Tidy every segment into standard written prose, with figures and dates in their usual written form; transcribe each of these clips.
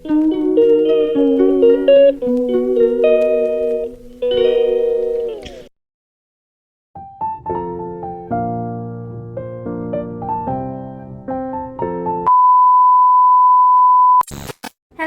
Hello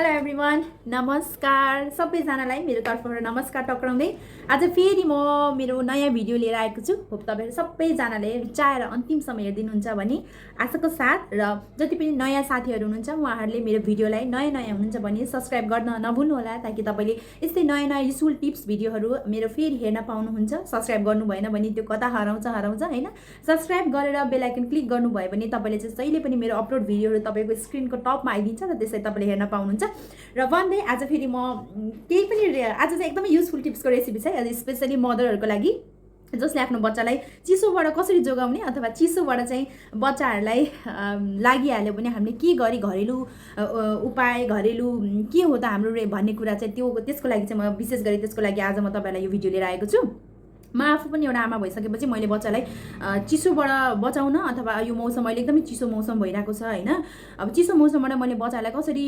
everyone, नमस्कार सबैजनालाई मेरो तर्फबाट नमस्कार टक्राउँदै आज फेरि म मेरो नयाँ भिडियो लिएर आएको छु। होप तपाईहरु सबैजनाले रुचाएर अन्तिमसम्म हेर्दिनुहुन्छ भनी आशाको साथ, र जति पनि नयाँ साथीहरु हुनुहुन्छ उहाँहरूले मेरो भिडियोलाई नयाँ हुनुहुन्छ भने सब्स्क्राइब गर्न नभुल्नु होला, ताकि तपाईले यस्तै नयाँ युजफुल टिप्स भिडियोहरु मेरो फेरि हेर्न पाउनुहुन्छ। सब्स्क्राइब गर्नु भएन भने त्यो कता हराउँछ हैन। सब्स्क्राइब गरेर बेल आइकन क्लिक गर्नु भयो भने तपाईले चाहिँ जहिले पनि मेरो अपलोड भिडियोहरु तपाईको स्क्रिनको टपमा आइदिन्छ र त्यसै तपाईले हेर्न पाउनुहुन्छ। र भन्दै आज फेरि म केही पनि आज चाहिँ एकदमै युजफुल टिप्सको रेसिपी छ, स्पेशली मदरहरुको लागि जसले आफ्नो बच्चालाई चिसोबाट कसरी जोगाउने अथवा चिसोबाट चाहिँ बच्चाहरूलाई लागिहाल्यो भने हामीले के गरी घरेलु उपाय घरेलु के हो त हाम्रो भन्ने कुरा चाहिँ त्यसको लागि चाहिँ म विशेष गरी त्यसको लागि आज म तपाईहरुलाई यो भिडियो लिएर आएको छु। म आफू पनि एउटा आमा भइसकेपछि मैले बच्चालाई चिसोबाट बचाउन अथवा यो मौसम अहिले एकदमै चिसो मौसम भइरहेको छ हैन। अब चिसो मौसमबाट मैले बच्चालाई कसरी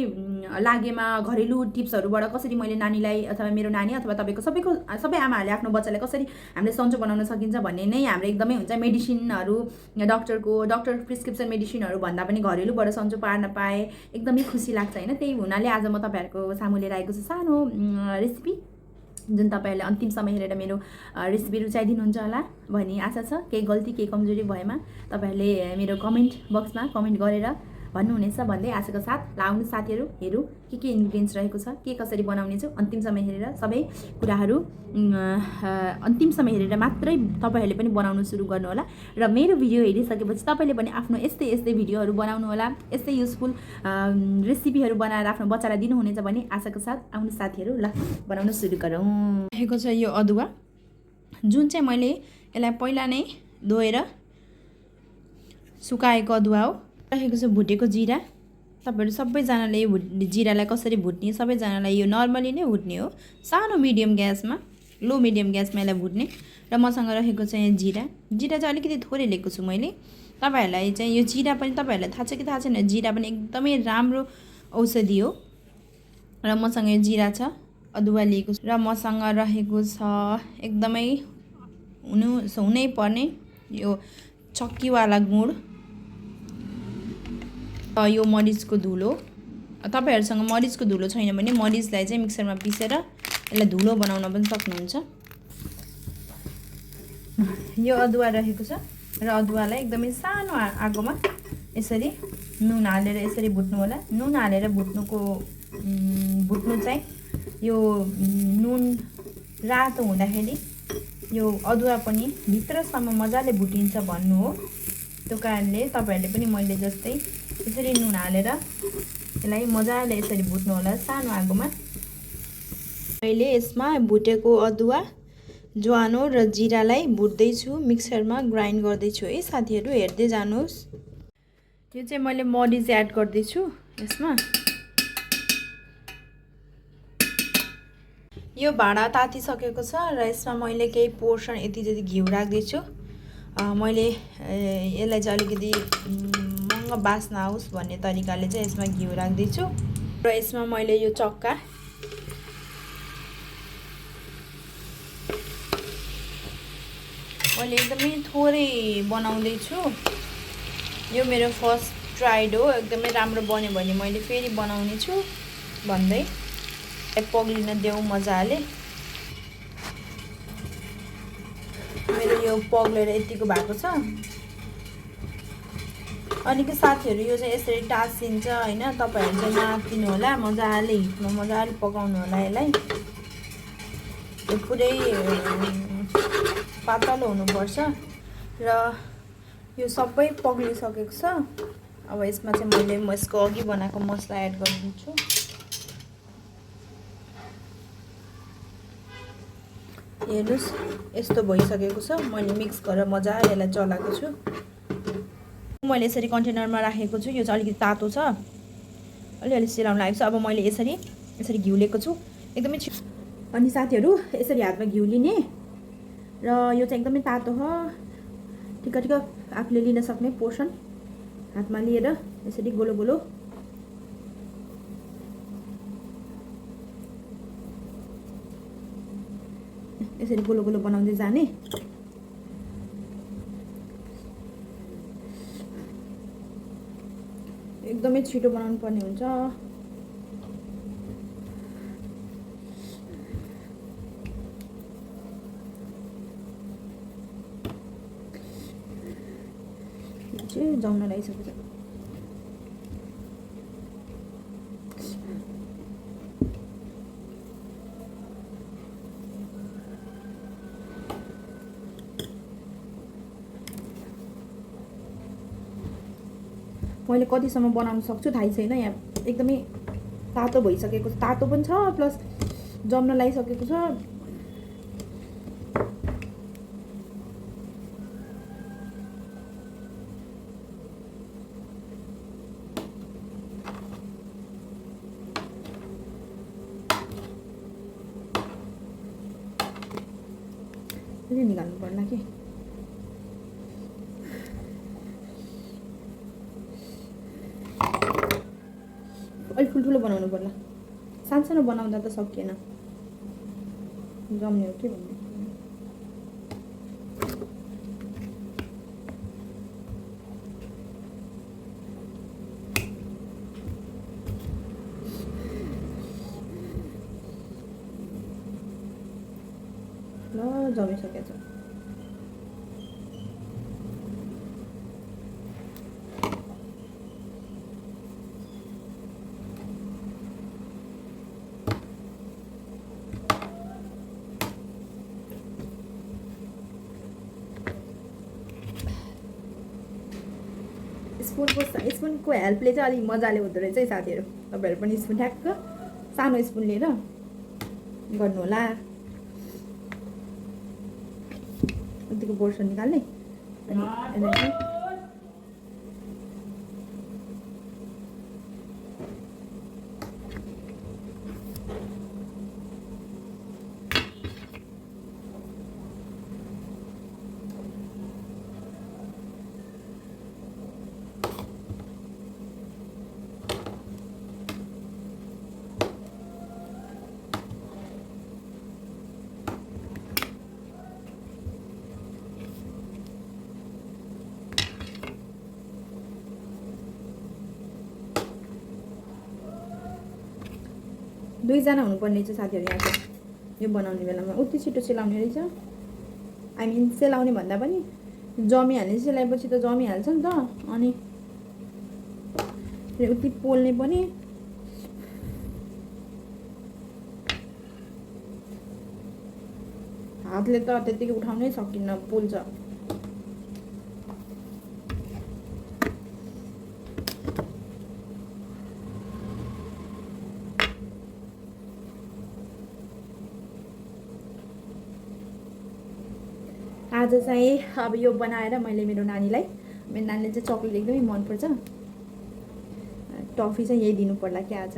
लागेमा घरेलु टिप्सहरुबाट कसरी मैले नानीलाई अथवा मेरो नानी अथवा तपाईको सबै आमाहरूले आफ्नो बच्चालाई कसरी हामीले सन्चो बनाउन सकिन्छ भन्ने नै हाम्रो एकदमै हुन्छ। मेडिसिनहरु डाक्टर प्रिस्क्रिप्सन मेडिसिनहरु भन्दा पनि घरेलुबाट सन्चो पार्न पाए एकदमै खुसी लाग्छ हैन। त्यही हुनाले आज म तपाईहरुको सामु लिएर आएको छु सानो रेसिपी, जुन तपाईहरुले अन्तिमसम्म हेरेर मेरो रेसिपी रुचाइदिनुहुन्छ होला भनी आशा छ। केही गल्ती केही कमजोरी भएमा तपाईहरुले मेरो कमेन्ट बक्समा कमेन्ट गरेर भन्नुहुनेछ भन्दै आशाको साथ लाउनु साथीहरु हेरौँ के इन्ग्रेडियन्ट्स रहेको छ, के कसरी बनाउने छु। अन्तिमसम्म हेरेर सबै कुराहरु अन्तिमसम्म हेरेर मात्रै तपाईहरुले पनि बनाउन सुरु गर्नु होला, र मेरो भिडियो हेरिसकेपछि तपाईले पनि आफ्नो यस्तै भिडियोहरु बनाउनु होला, यस्तै युजफुल रेसिपीहरु बनाएर आफ्नो बच्चालाई दिनुहुनेछ भने आशाको साथ आउनु साथीहरु। ल बनाउन सुरु गरौँ। रहेको छ यो अदुवा, जुन चाहिँ मैले यसलाई पहिला नै धोएर सुकाएको अदुवा हो। रहेको छ भुटेको जिरा। तपाईहरु सबैजनाले यो जिरालाई कसरी भुट्ने, सबैजनालाई यो नर्मली नै भुट्ने हो, सानो मिडियम ग्यासमा, लो मिडियम ग्यासमा यसलाई भुट्ने। र मसँग रहेको छ यहाँ जिरा चाहिँ अलिकति थोरै लिएको छु मैले। तपाईहरुलाई चाहिँ यो जिरा पनि तपाईहरुलाई थाहा छ कि थाहा छैन, जिरा पनि एकदमै राम्रो औषधि हो। र मसँग यो जिरा छ, अदुवा लिएको छु, र मसँग रहेको छ एकदमै हुनै पर्ने यो चक्कीवाला गुड, यो मरिचको धुलो। तपाईहरुसँग मरिचको धुलो छैन भने मरिचलाई चाहिँ मिक्सरमा पिसेर यसलाई धुलो बनाउन पनि सक्नुहुन्छ। यो अदुवा रहेको छ, र अदुवालाई एकदमै सानो आगोमा यसरी नुन हालेर यसरी भुट्नु होला। नुन हालेर भुट्नु चाहिँ यो नुन रातो हुँदाखेरि यो अदुवा पनि भित्रसम्म मजाले भुटिन्छ भन्नु हो। त्यो कारणले तपाईहरुले पनि मैले जस्तै यसरी नुन हालेर यसलाई मजाले यसरी भुट्नु होला सानो आगोमा। मैले यसमा भुटेको अदुवा, ज्वानो र जिरालाई भुट्दै छु, मिक्सरमा ग्राइन्ड गर्दै छु है साथीहरु, हेर्दै जानुहोस्। यो चाहिँ मैले मरिच एड गर्दै छु यसमा। यो भाँडा तातिसकेको छ र यसमा मैले केही पोर्सन यति जति घिउ राख्दै छु। मैले यसलाई चाहिँ अलिकति महँगो बास्ना आओस् भन्ने तरिकाले चाहिँ यसमा घिउ राख्दै छु। र यसमा मैले यो चक्का मैले एकदमै थोरै बनाउँदै छु। यो मेरो फर्स्ट ट्राइड हो, एकदमै राम्रो बन्यो भने मैले फेरि बनाउने छु भन्दै पग्लिन देऊ मजाले। मेरो यो पग्लेर यतिको भएको छ। अलिकति साथीहरु यो चाहिँ यसरी टाँसिन्छ हैन, तपाईहरु चाहिँ नातिनु होला, मजाले हिटमा मजाले पकाउनु होला यसलाई। यो पुरै पातलो हुनुपर्छ। र यो सबै पग्लिसकेको छ। अब यसमा चाहिँ मैले यसको अघि बनाएको मसला एड गरिदिन्छु। हेर्नुस् यस्तो भइसकेको छ। मैले मिक्स गरेर मजाले यसलाई चलाएको छु। मैले यसरी कन्टेनरमा राखेको छु। यो चाहिँ अलिकति तातो छ, अलिअलि सिलाउन लागेको छ। अब मैले यसरी घिउ लिएको छु एकदमै अनि साथीहरु यसरी हातमा घिउ लिने, र यो चाहिँ एकदमै तातो हो, ठिक आफूले लिन सक्ने पोर्सन हातमा लिएर यसरी गोलो गोलो यसरी गोलो गोलो बनाउँदै जाने। एकदमै छिटो बनाउनु पर्ने हुन्छ। जाउन लागिसकेको छ। मैले कतिसम्म बनाउन सक्छु थाहै छैन। यहाँ एकदमै तातो भइसकेको छ, तातो पनि छ प्लस जम्न लागिसकेको छ। यसले निकाल्नु पर्ला कि अलिक ठुल्ठुलो बनाउनु पर्ला। सानसानो बनाउँदा त सकिएन, जम्ने हो के भन्ने। ल जमिसकेको छ। स्पुनको हेल्पले चाहिँ अलिक मजाले हुँदो रहेछ है साथीहरू। तपाईँहरू पनि स्पुन ठ्याक्क सानो स्पुन लिएर गर्नु होला। यतिको पोर्सन निकाल्ने अनि यसलाई दुईजना हुनुपर्ने चाहिँ साथीहरू यहाँ चाहिँ यो बनाउने बेलामा उति छिटो सेलाउने रहेछ। आई मिन सेलाउने भन्दा पनि जमिहाल्ने, सेलाएपछि त जमिहाल्छ नि त। अनि उति पोल्ने पनि हातले त त्यतिकै उठाउनै सकिन्न, पोल्छ। आज चाहिँ अब यो बनाएर मैले मेरो नानीलाई, मेरो नानीले चाहिँ चक्लेट एकदमै मनपर्छ, टफी चाहिँ यही दिनु पर्ला कि आज।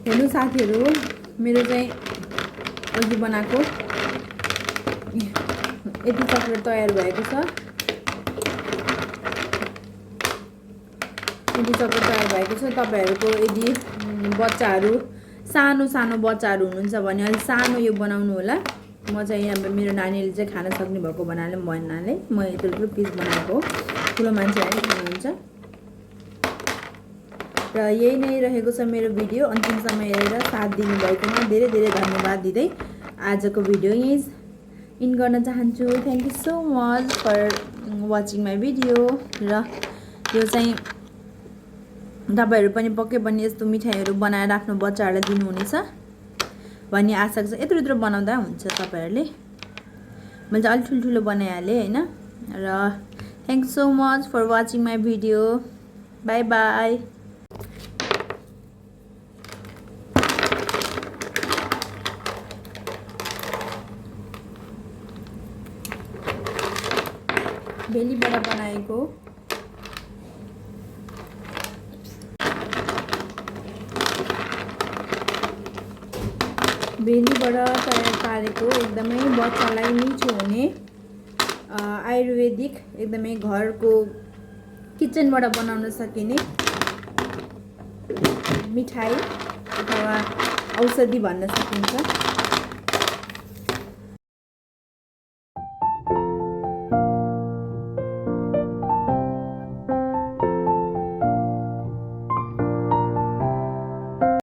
हेर्नु साथीहरू, मेरो चाहिँ अघि बनाएको यति चक्लेट तयार भएको छ। यति चक्लेट तयार भएको छ। तपाईँहरूको यदि बच्चाहरू सानो सानो बच्चाहरू हुनुहुन्छ भने अलिक सानो यो बनाउनु होला। म चाहिँ अब मेरो नानीले चाहिँ खान सक्ने भएको भन्नाले म यत्रो पिस बनाएको। ठुलो मान्छेहरूले खानुहुन्छ। र यही नै रहेको छ मेरो भिडियो। अन्तिमसम्म हेरेर साथ दिनुभएकोमा धेरै धेरै धन्यवाद दिँदै आजको भिडियो यहीँ इन गर्न चाहन्छु। Thank you so much for watching my video. र यो चाहिँ तपाईँहरू पनि पक्कै पनि यस्तो मिठाईहरू बनाएर आफ्नो बच्चाहरूलाई दिनुहुनेछ भन्ने आशा छ। यत्रो यत्रो बनाउँदा हुन्छ तपाईँहरूले। मैले चाहिँ अलिक ठुल्ठुलो बनाइहालेँ होइन। र thank so much for watching my video. Bye bye. बेलीबाट बनाएको भेलीबाट तयार पारेको एकदमै बच्चालाई मिठो हुने आयुर्वेदिक एकदमै घरको किचनबाट बनाउन सकिने मिठाई अथवा औषधि भन्न सकिन्छ।